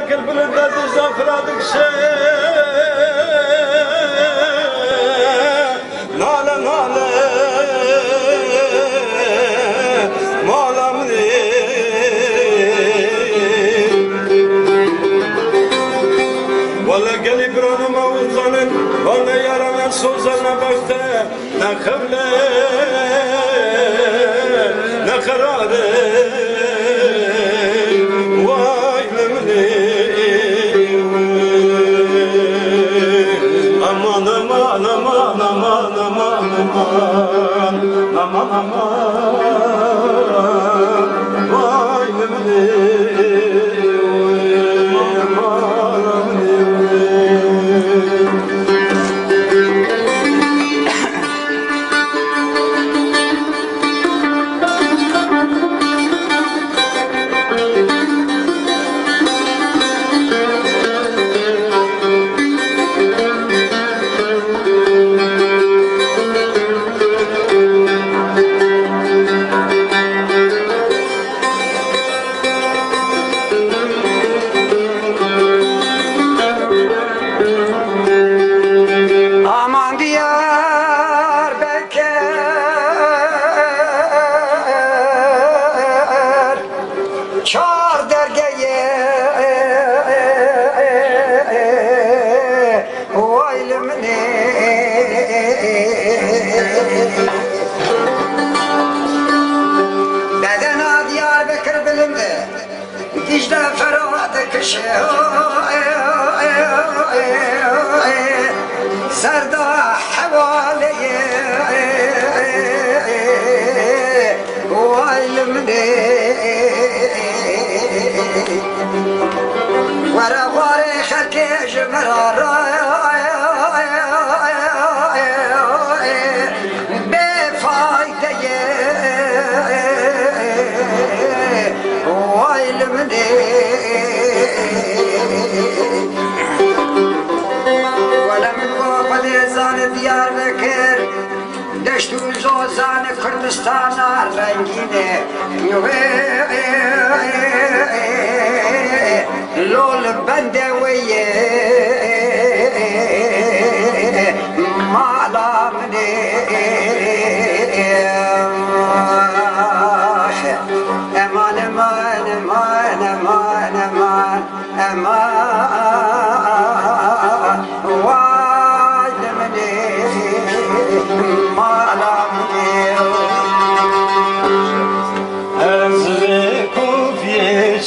كل بلد زفرادك نالا نالا مالا مني ولا قلي برانو ما وزنن ولا يرى من سوزنا بخته نخبله نخراده واي مني aman aman aman aman aman aman aman aman vay memle Çar dergeye oylumni Bedena Diyarbakır bilindi Dicle Ferhat kışı Serda havaleye oylumni ورا غاري خلكي جمرارا بفايدة ويل مني ولا من فوق لسان دياربكر دشت وزوزان كردستان رنگينه لول بندوية مالا مني امان امان امان امان امان امان وايد مني مالا مني أزرق في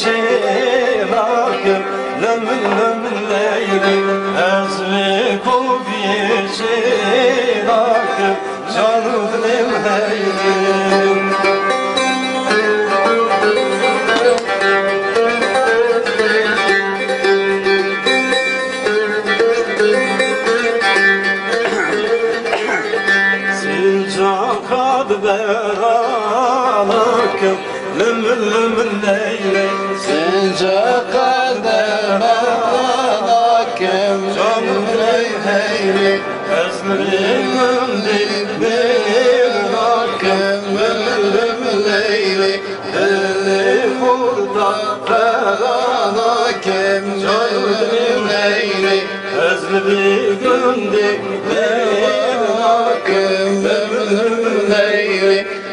شراكم لمن ليلي أزرق في شراكم جانب ليلي سنجاقات برانكم لمن ليلي سنجاقات برانكم جانب ليلي أزرق في لمن ليلي اللي فرضا فرانكم جانب ليلي أزرق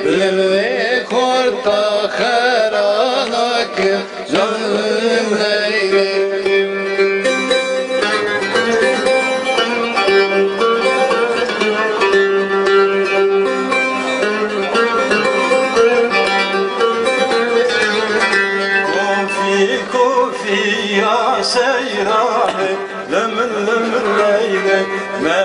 لمن خورتا خرانك جانم ليلي كوفي يا سيراني لمن ليلي ما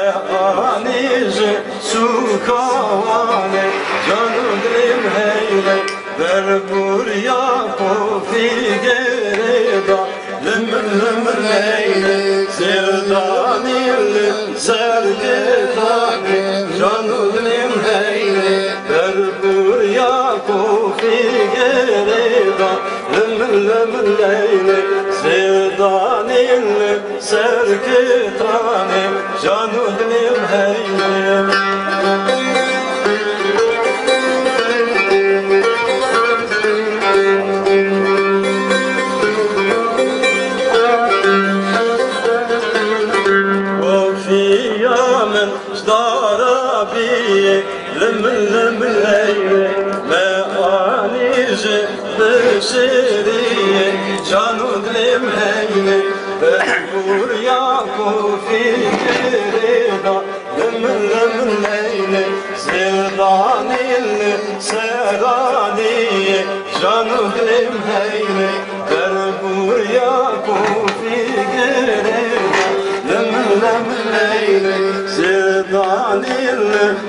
انيج سوكواني جانم ليلي بربور يا كوفي قريبا لمن ليلي سرداني سرقتاني جانم ليلي بربور يا كوفي قريبا لمن ليلي سرداني سرقتاني جانب ليلي لم ليلي meanizi bısiriye canı dilim heyle Vur yaku fikrida lüm leyle Zirdanil seraniye canı dilim heyle Vur yaku fikrida lüm leyle Zirdanil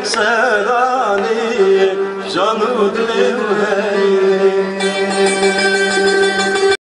seraniye canı dilim heyle